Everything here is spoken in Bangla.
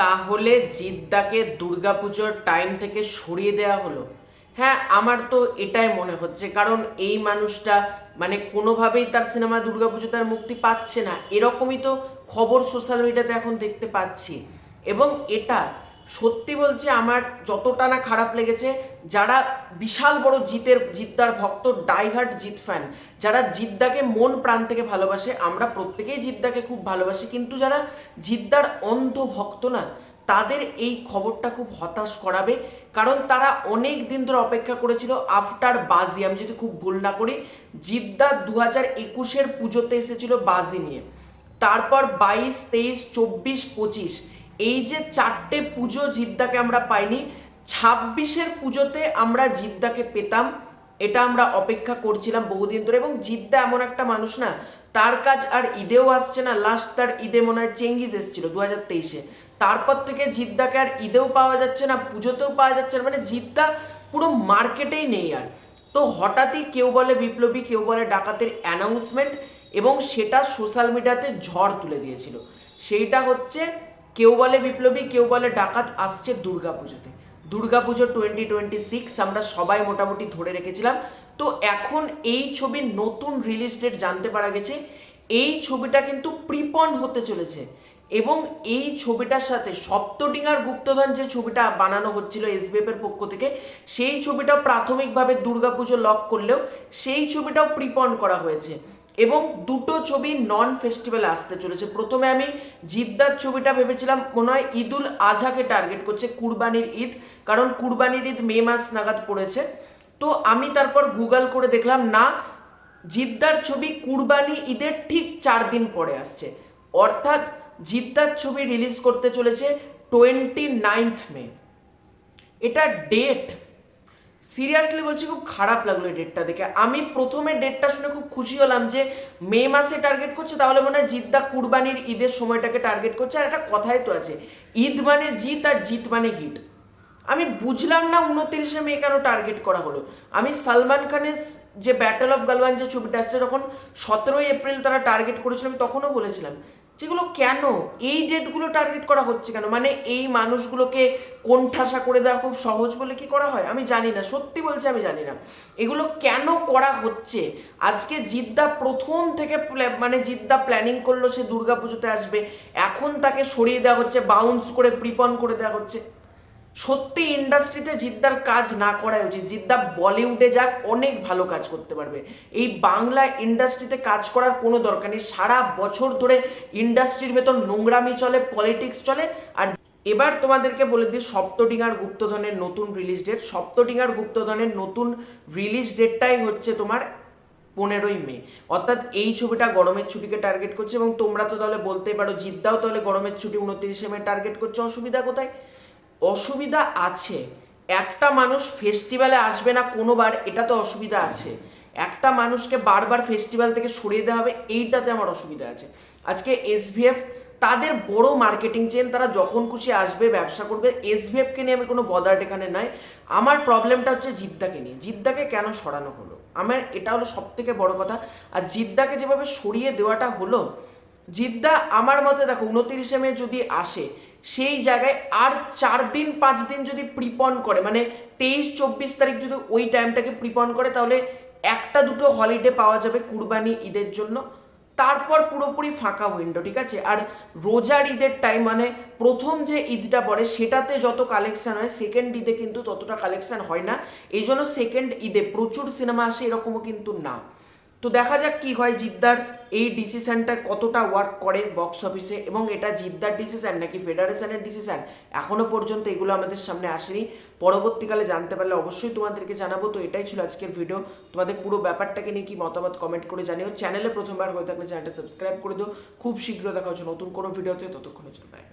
তাহলে জিদ্দাকে দুর্গাপুজোর টাইম থেকে সরিয়ে দেওয়া হলো। হ্যাঁ, আমার তো এটাই মনে হচ্ছে, কারণ এই মানুষটা মানে কোনোভাবেই তার সিনেমা দুর্গাপুজো তার মুক্তি পাচ্ছে না, এরকমই তো খবর সোশ্যাল মিডিয়াতে এখন দেখতে পাচ্ছি। এবং এটা সত্যি বলছি, আমার যতটা না খারাপ লেগেছে, যারা বিশাল বড় জিদ্দার ভক্ত, ডাইহার্ট জিৎ ফ্যান, যারা জিদ্দাকে মন প্রাণ থেকে ভালোবাসে, আমরা প্রত্যেকেই জিদ্দাকে খুব ভালোবাসি, কিন্তু যারা জিদ্দার অন্ধ ভক্ত না, তাদের এই খবরটা খুব হতাশ করাবে। কারণ তারা অনেক দিন ধরে অপেক্ষা করেছিল আফটার বাজি, আমি যদি খুব ভুল না করি জিদ্দা 2021-এর পুজোতে এসেছিল বাজি নিয়ে, তারপর 22, 23, 24, 25 এই যে 4টে পুজো জিদ্দাকে আমরা পাইনি, 26-এর পুজোতে আমরা জিদ্দাকে পেতাম। এটা আমরা অপেক্ষা করছিলাম বহুদিন ধরে। এবং জিদ্দা এমন একটা মানুষ না, তার কাজ আর ঈদেও আসছে না। লাস্ট তার ঈদে মনে হয় চেঙ্গিস এসেছিল 2023-এ, তারপর থেকে জিদ্দাকে আর ঈদেও পাওয়া যাচ্ছে না, পুজোতেও পাওয়া যাচ্ছে না, মানে জিদ্দা পুরো মার্কেটেই নেই আর। তো হঠাৎই কেউ বলে বিপ্লবী, কেউ বলে ডাকাতের অ্যানাউন্সমেন্ট, এবং সেটা সোশ্যাল মিডিয়াতে ঝড় তুলে দিয়েছিল। সেইটা হচ্ছে কেউ বলে বিপ্লবী, কেউ বলে ডাকাত আসছে দুর্গাপুজোতে। দুর্গাপুজো 2026 আমরা সবাই মোটামুটি ধরে রেখেছিলাম। তো এখন এই ছবির নতুন রিলিজ ডেট জানতে পারা গেছে। এই ছবিটা কিন্তু প্রিপন হতে চলেছে, এবং এই ছবিটার সাথে সপ্তডিঙার গুপ্তধন যে ছবিটা বানানো হচ্ছিল এসবিএফ এর পক্ষ থেকে, সেই ছবিটাও প্রাথমিকভাবে দুর্গাপুজো লক করলেও সেই ছবিটাও প্রিপন করা হয়েছে। এবং দুটো ছবি নন ফেস্টিভ্যালে আসতে চলেছে। প্রথমে আমি জিদ্দার ছবিটা ভেবেছিলাম মনে হয় ঈদুল আজহাকে টার্গেট করছে, কুরবানির ঈদ, কারণ কুরবানির ঈদ মে মাস নাগাদ পড়েছে। তো আমি তারপর গুগল করে দেখলাম না, জিদ্দার ছবি কুরবানি ঈদের ঠিক 4 দিন পরে আসছে, অর্থাৎ জিদ্দার ছবি রিলিজ করতে চলেছে 29th মে। এটা ডেট, সিরিয়াসলি বলছি খুব খারাপ লাগলো এই ডেটটা দেখে। আমি প্রথমে ডেটটা শুনে খুব খুশি হলাম যে মে মাসে টার্গেট করছে, তাহলে মনে হয় জিদ্দা কুরবানির ঈদের সময়টাকে টার্গেট করছে। আর একটা কথাই তো আছে, ঈদ মানে জিত আর জিত মানে হিট। আমি বুঝলাম না 29শে মে কেন টার্গেট করা হলো। আমি সালমান খানের যে ব্যাটল অফ গালওয়ান যে ছবিটা আসছে, যখন 17ই এপ্রিল তারা টার্গেট করেছিল, আমি তখনও বলেছিলাম যেগুলো কেন এই ডেটগুলো টার্গেট করা হচ্ছে কেন, মানে এই মানুষগুলোকে কোণঠাসা করে দেওয়া খুব সহজ বলে কি করা হয় আমি জানি না, সত্যি বলছি আমি জানি না এগুলো কেন করা হচ্ছে। আজকে জিদ্দা প্রথম থেকে মানে জিদ্দা প্ল্যানিং করলো সে দুর্গাপুজোতে আসবে, এখন তাকে সরিয়ে দেওয়া হচ্ছে, বাউন্স করে প্রিপন করে দেওয়া হচ্ছে। সত্যি ইন্ডাস্ট্রিতে জিদ্দার কাজ না করাই উচিত। জিদ্দা বলিউডে যাক, অনেক ভালো কাজ করতে পারবে, এই বাংলা ইন্ডাস্ট্রিতে কাজ করার কোনো দরকার নেই। সারা বছর ধরে ইন্ডাস্ট্রির ভেতর নোংরামি চলে, পলিটিক্স চলে। আর এবার তোমাদেরকে বলে দিই সপ্তডিঙার গুপ্তধনের নতুন রিলিজ ডেট। সপ্তডিঙার গুপ্তধনের নতুন রিলিজ ডেটটাই হচ্ছে তোমার 15ই মে, অর্থাৎ এই ছবিটা গরমের ছুটিকে টার্গেট করছে। এবং তোমরা তো তাহলে বলতেই পারো জিদ্দাও তাহলে গরমের ছুটি 29শে মে টার্গেট করছে, অসুবিধা কোথায়? অসুবিধা আছে, একটা মানুষ ফেস্টিভ্যালে আসবে না কোনোবার, এটা তো অসুবিধা আছে। একটা মানুষকে বারবার ফেস্টিভ্যাল থেকে সরিয়ে দেওয়া হবে, এইটাতে আমার অসুবিধা আছে। আজকে এসভিএফ তাদের বড় মার্কেটিং চেন, তারা যখন খুশি আসবে ব্যবসা করবে। এসভিএফকে নিয়ে আমি কোনো বদার্ড এখানে নয়। আমার প্রবলেমটা হচ্ছে জিদ্দাকে নিয়ে, জিদ্দাকে কেন সরানো হলো, আমার এটা হলো সব থেকে বড় কথা। আর জিদ্দাকে যেভাবে সরিয়ে দেওয়াটা হলো, জিদ্দা আমার মতে দেখো 29শে মে যদি আসে, সেই জায়গায় আর 4 দিন 5 দিন যদি প্রিপন করে, মানে 23-24 তারিখ যদি ওই টাইমটাকে প্রিপন করে, তাহলে একটা দুটো হলিডে পাওয়া যাবে কুরবানি ঈদের জন্য, তারপর পুরোপুরি ফাঁকা উইন্ডো, ঠিক আছে। আর রোজার ঈদের টাইম মানে প্রথম যে ঈদটা পড়ে সেটাতে যত কালেকশন হয়, সেকেন্ড ঈদে কিন্তু ততটা কালেকশন হয় না। এই জন্য সেকেন্ড ঈদে প্রচুর সিনেমা আসে, এরকমও কিন্তু না। তো দেখা যাক কি হয়, জিদ্দার এই ডিসিশনটা কতটা ওয়ার্ক করে বক্স অফিসে, এবং এটা জিদ্দার ডিসিশন নাকি ফেডারেশনের ডিসিশন এখনো পর্যন্ত এগুলো আমাদের সামনে আসেনি। পরবর্তীকালে জানতে পারলে অবশ্যই তোমাদেরকে জানাবো। তো এটাই ছিল আজকের ভিডিও। তোমাদের পুরো ব্যাপারটাকে নিয়ে কি মতামত কমেন্ট করে জানিও। চ্যানেলে প্রথমবার হয়ে থাকলে চ্যানেলটা সাবস্ক্রাইব করে দিও। খুব শীঘ্র দেখা হচ্ছে নতুন কোনো ভিডিওতে, ততক্ষণের জন্য বাই।